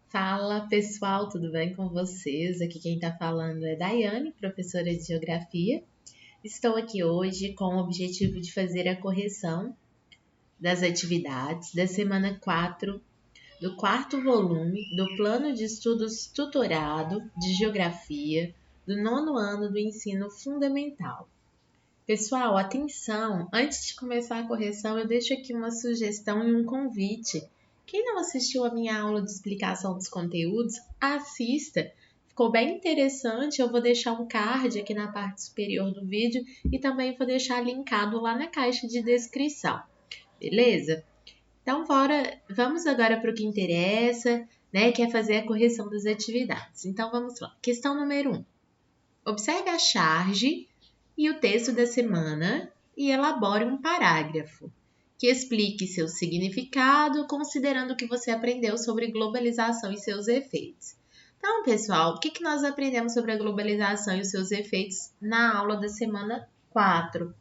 Fala pessoal, tudo bem com vocês? Aqui quem está falando é Daiane, professora de Geografia. Estou aqui hoje com o objetivo de fazer a correção das atividades da semana 4 do quarto volume do Plano de Estudos Tutorado de Geografia do nono ano do Ensino Fundamental. Pessoal, atenção! Antes de começar a correção, eu deixo aqui uma sugestão e um convite. Quem não assistiu a minha aula de explicação dos conteúdos, assista! Ficou bem interessante, eu vou deixar um card aqui na parte superior do vídeo e também vou deixar linkado lá na caixa de descrição, beleza? Então, vamos agora para o que interessa, né? Que é fazer a correção das atividades. Então, vamos lá. Questão número 1. Observe a charge e o texto da semana e elabore um parágrafo que explique seu significado, considerando o que você aprendeu sobre globalização e seus efeitos. Então, pessoal, o que nós aprendemos sobre a globalização e os seus efeitos na aula da semana 4?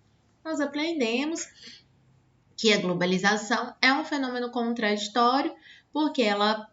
Nós aprendemos que a globalização é um fenômeno contraditório, porque ela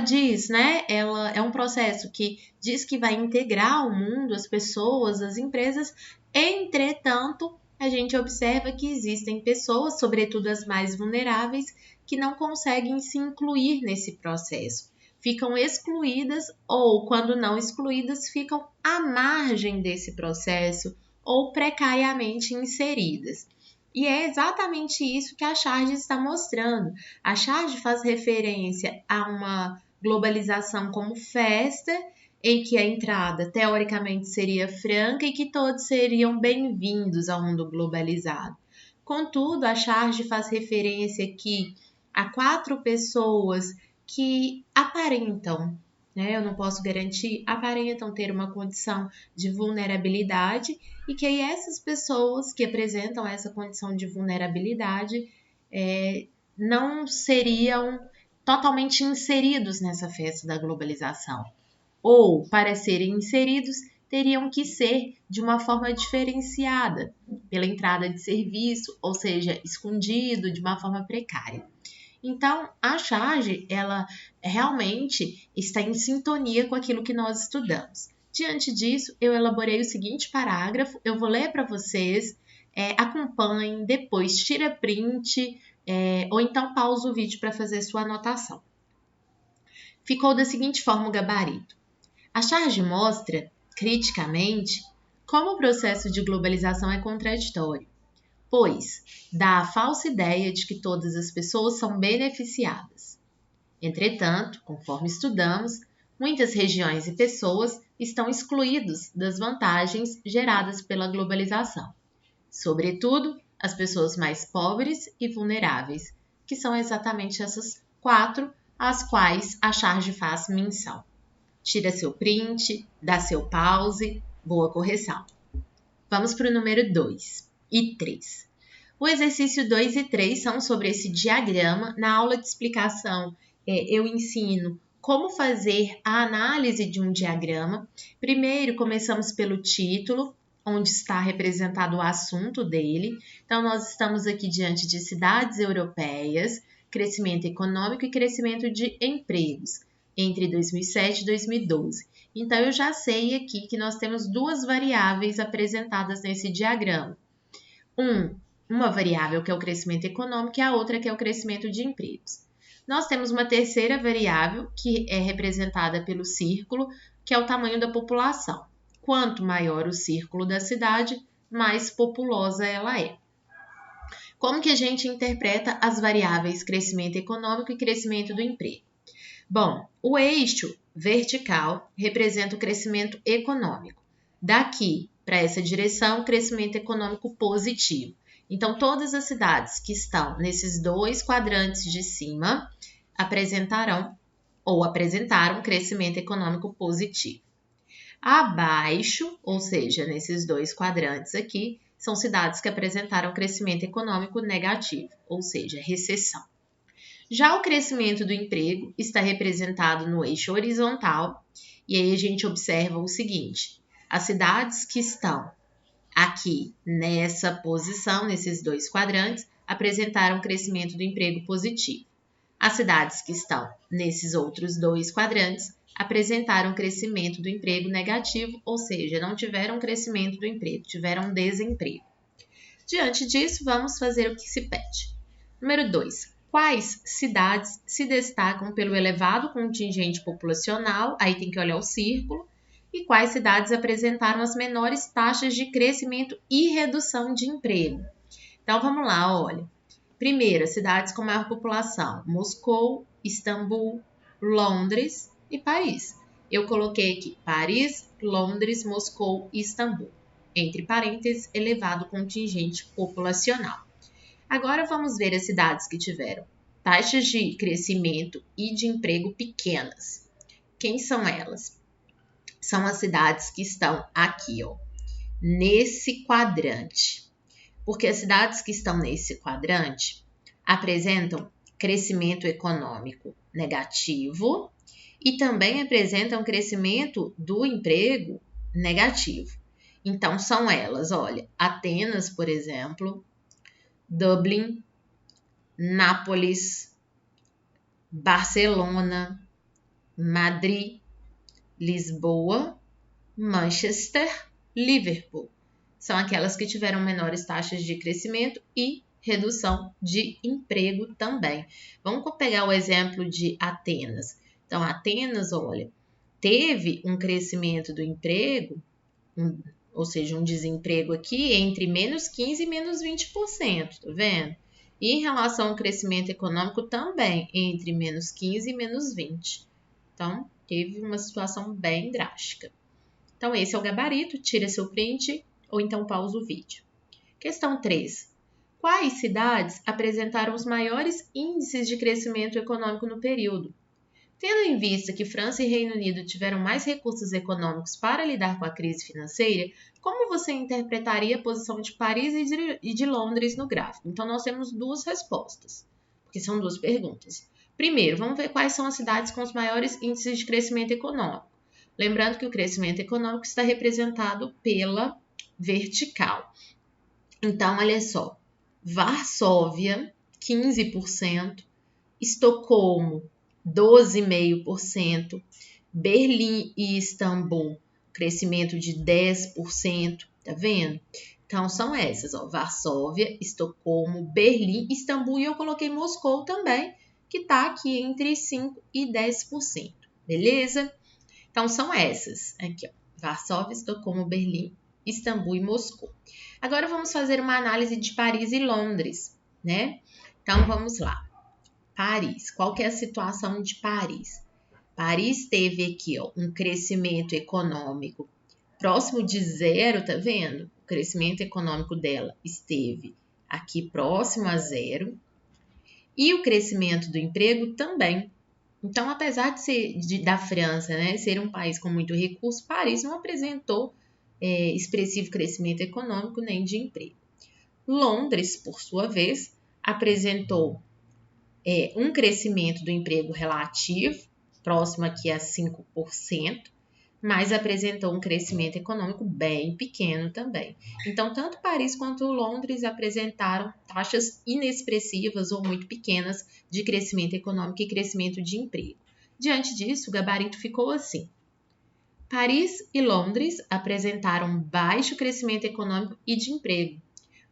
diz, né? Ela é um processo que diz que vai integrar o mundo, as pessoas, as empresas. Entretanto, a gente observa que existem pessoas, sobretudo as mais vulneráveis, que não conseguem se incluir nesse processo. Ficam excluídas ou, quando não excluídas, ficam à margem desse processo ou precariamente inseridas. E é exatamente isso que a charge está mostrando. A charge faz referência a uma globalização como festa, em que a entrada teoricamente seria franca e que todos seriam bem-vindos ao mundo globalizado. Contudo, a charge faz referência aqui a 4 pessoas que aparentam, né? Eu não posso garantir, aparentam ter uma condição de vulnerabilidade e que aí essas pessoas que apresentam essa condição de vulnerabilidade não seriam totalmente inseridos nessa festa da globalização. Ou, para serem inseridos, teriam que ser de uma forma diferenciada, pela entrada de serviço, ou seja, escondido, de uma forma precária. Então, a charge, ela realmente está em sintonia com aquilo que nós estudamos. Diante disso, eu elaborei o seguinte parágrafo, eu vou ler para vocês, acompanhem, depois tira print, ou então pausa o vídeo para fazer sua anotação. Ficou da seguinte forma o gabarito. A charge mostra, criticamente, como o processo de globalização é contraditório, pois dá a falsa ideia de que todas as pessoas são beneficiadas. Entretanto, conforme estudamos, muitas regiões e pessoas estão excluídos das vantagens geradas pela globalização, sobretudo as pessoas mais pobres e vulneráveis, que são exatamente essas 4 às quais a charge faz menção. Tira seu print, dá seu pause, boa correção. Vamos para o número 2 e 3. O exercício 2 e 3 são sobre esse diagrama. Na aula de explicação, eu ensino como fazer a análise de um diagrama. Primeiro, começamos pelo título, onde está representado o assunto dele. Então, nós estamos aqui diante de cidades europeias, crescimento econômico e crescimento de empregos entre 2007 e 2012. Então, eu já sei aqui que nós temos 2 variáveis apresentadas nesse diagrama. Uma variável que é o crescimento econômico e a outra que é o crescimento de empregos. Nós temos uma terceira variável que é representada pelo círculo, que é o tamanho da população. Quanto maior o círculo da cidade, mais populosa ela é. Como que a gente interpreta as variáveis crescimento econômico e crescimento do emprego? Bom, o eixo vertical representa o crescimento econômico. Daqui para essa direção, crescimento econômico positivo. Então, todas as cidades que estão nesses 2 quadrantes de cima apresentaram ou apresentaram crescimento econômico positivo. Abaixo, ou seja, nesses 2 quadrantes aqui, são cidades que apresentaram crescimento econômico negativo, ou seja, recessão. Já o crescimento do emprego está representado no eixo horizontal, e aí a gente observa o seguinte: as cidades que estão aqui nessa posição, nesses 2 quadrantes, apresentaram crescimento do emprego positivo. As cidades que estão nesses outros dois quadrantes apresentaram crescimento do emprego negativo, ou seja, não tiveram crescimento do emprego, tiveram desemprego. Diante disso, vamos fazer o que se pede. Número 2. Quais cidades se destacam pelo elevado contingente populacional? Aí tem que olhar o círculo. E quais cidades apresentaram as menores taxas de crescimento e redução de emprego? Então, vamos lá, olha. Primeiro, cidades com maior população: Moscou, Istambul, Londres e Paris. Eu coloquei aqui Paris, Londres, Moscou e Istambul. Entre parênteses, elevado contingente populacional. Agora vamos ver as cidades que tiveram taxas de crescimento e de emprego pequenas. Quem são elas? São as cidades que estão aqui, ó, nesse quadrante. Porque as cidades que estão nesse quadrante apresentam crescimento econômico negativo e também apresentam crescimento do emprego negativo. Então, são elas, olha, Atenas, por exemplo, Dublin, Nápoles, Barcelona, Madrid, Lisboa, Manchester, Liverpool. São aquelas que tiveram menores taxas de crescimento e redução de emprego também. Vamos pegar o exemplo de Atenas. Então, Atenas, olha, teve um crescimento do emprego, ou seja, um desemprego aqui entre menos 15% e menos 20%, tá vendo? E em relação ao crescimento econômico também, entre menos 15% e menos 20%. Então, teve uma situação bem drástica. Então, esse é o gabarito, tira seu print ou então pausa o vídeo. Questão 3. Quais cidades apresentaram os maiores índices de crescimento econômico no período? Tendo em vista que França e Reino Unido tiveram mais recursos econômicos para lidar com a crise financeira, como você interpretaria a posição de Paris e de Londres no gráfico? Então, nós temos duas respostas, porque são duas perguntas. Primeiro, vamos ver quais são as cidades com os maiores índices de crescimento econômico. Lembrando que o crescimento econômico está representado pela vertical. Então, olha só, Varsóvia, 15%, Estocolmo, 12,5%, Berlim e Istambul, crescimento de 10%, tá vendo? Então, são essas, ó, Varsóvia, Estocolmo, Berlim, Istambul e eu coloquei Moscou também, que tá aqui entre 5% e 10%, beleza? Então, são essas, aqui, ó, Varsóvia, Estocolmo, Berlim, Istambul e Moscou. Agora, vamos fazer uma análise de Paris e Londres, né? Então, vamos lá. Paris, qual que é a situação de Paris? Paris teve aqui, ó, um crescimento econômico próximo de zero, tá vendo? O crescimento econômico dela esteve aqui próximo a zero. E o crescimento do emprego também. Então, apesar de ser da França, né, ser um país com muito recurso, Paris não apresentou expressivo crescimento econômico nem de emprego. Londres, por sua vez, apresentou um crescimento do emprego relativo, próximo aqui a 5%, mas apresentou um crescimento econômico bem pequeno também. Então, tanto Paris quanto Londres apresentaram taxas inexpressivas ou muito pequenas de crescimento econômico e crescimento de emprego. Diante disso, o gabarito ficou assim. Paris e Londres apresentaram baixo crescimento econômico e de emprego.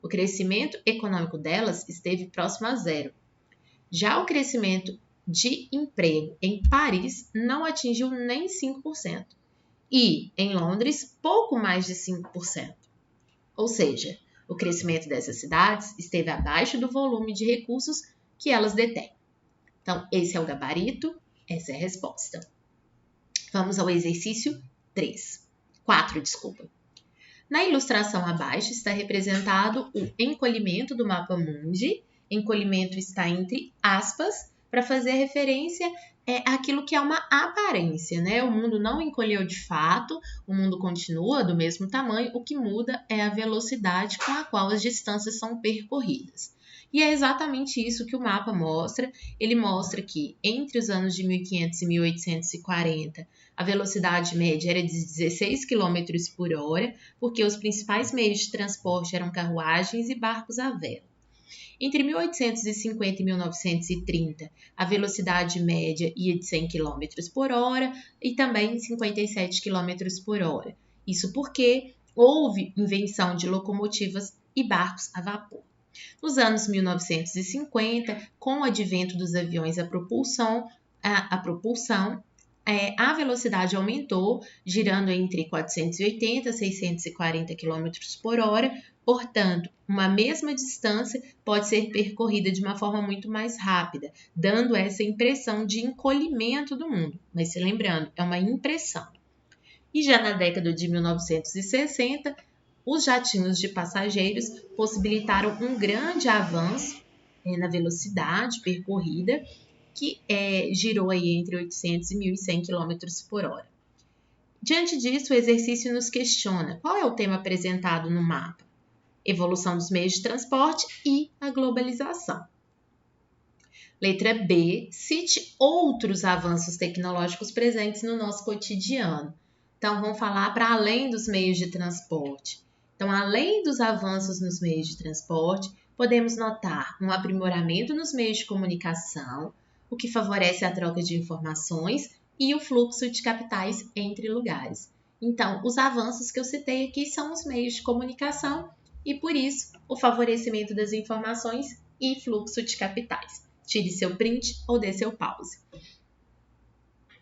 O crescimento econômico delas esteve próximo a zero. Já o crescimento de emprego em Paris não atingiu nem 5%. E em Londres, pouco mais de 5%. Ou seja, o crescimento dessas cidades esteve abaixo do volume de recursos que elas detêm. Então, esse é o gabarito, essa é a resposta. Vamos ao exercício 4. Na ilustração abaixo está representado o encolhimento do mapa mundi. Encolhimento está entre aspas, para fazer referência àquilo que é uma aparência, né? O mundo não encolheu de fato, o mundo continua do mesmo tamanho, o que muda é a velocidade com a qual as distâncias são percorridas. E é exatamente isso que o mapa mostra. Ele mostra que entre os anos de 1500 e 1840, a velocidade média era de 16 km por hora, porque os principais meios de transporte eram carruagens e barcos à vela. Entre 1850 e 1930, a velocidade média ia de 100 km por hora e também 57 km por hora. Isso porque houve invenção de locomotivas e barcos a vapor. Nos anos 1950, com o advento dos aviões a propulsão, a velocidade aumentou, girando entre 480 e 640 km por hora. Portanto, uma mesma distância pode ser percorrida de uma forma muito mais rápida, dando essa impressão de encolhimento do mundo. Mas se lembrando, é uma impressão. E já na década de 1960, os jatinhos de passageiros possibilitaram um grande avanço na velocidade percorrida, que girou aí entre 800 e 1.100 km por hora. Diante disso, o exercício nos questiona qual é o tema apresentado no mapa? Evolução dos meios de transporte e a globalização. Letra B, cite outros avanços tecnológicos presentes no nosso cotidiano. Então, vamos falar para além dos meios de transporte. Então, além dos avanços nos meios de transporte, podemos notar um aprimoramento nos meios de comunicação, o que favorece a troca de informações e o fluxo de capitais entre lugares. Então, os avanços que eu citei aqui são os meios de comunicação e, por isso, o favorecimento das informações e fluxo de capitais. Tire seu print ou dê seu pause.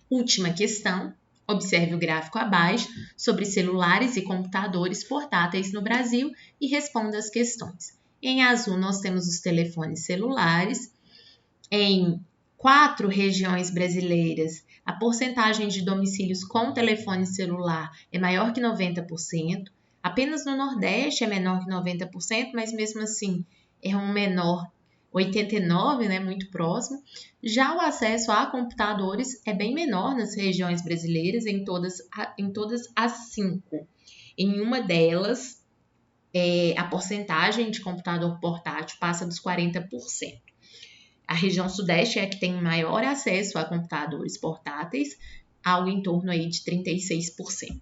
Última questão. Observe o gráfico abaixo sobre celulares e computadores portáteis no Brasil e responda as questões. Em azul, nós temos os telefones celulares. Em 4 regiões brasileiras, a porcentagem de domicílios com telefone celular é maior que 90%. Apenas no Nordeste é menor que 90%, mas mesmo assim é um menor 89%, né, muito próximo. Já o acesso a computadores é bem menor nas regiões brasileiras, em todas as 5. Em uma delas, a porcentagem de computador portátil passa dos 40%. A região Sudeste é a que tem maior acesso a computadores portáteis, algo em torno aí de 36%.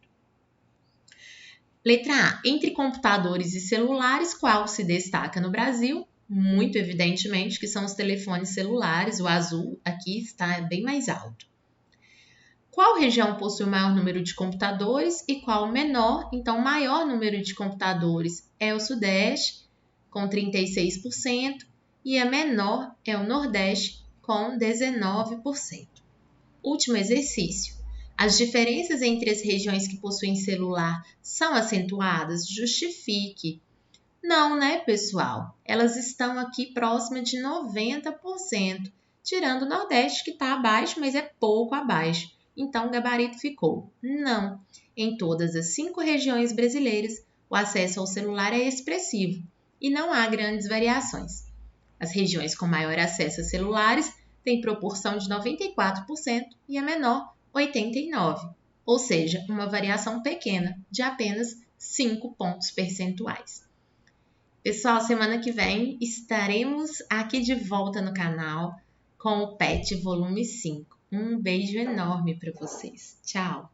Letra A. Entre computadores e celulares, qual se destaca no Brasil? Muito evidentemente que são os telefones celulares, o azul aqui está bem mais alto. Qual região possui o maior número de computadores e qual o menor? Então, o maior número de computadores é o Sudeste, com 36%, e a menor é o Nordeste, com 19%. Último exercício. As diferenças entre as regiões que possuem celular são acentuadas? Justifique. Não, né, pessoal? Elas estão aqui próximas de 90%, tirando o Nordeste, que está abaixo, mas é pouco abaixo. Então, o gabarito ficou não. Em todas as 5 regiões brasileiras, o acesso ao celular é expressivo e não há grandes variações. As regiões com maior acesso a celulares têm proporção de 94% e a menor, 89%, ou seja, uma variação pequena de apenas 5 pontos percentuais. Pessoal, semana que vem estaremos aqui de volta no canal com o PET Volume 5. Um beijo enorme para vocês. Tchau!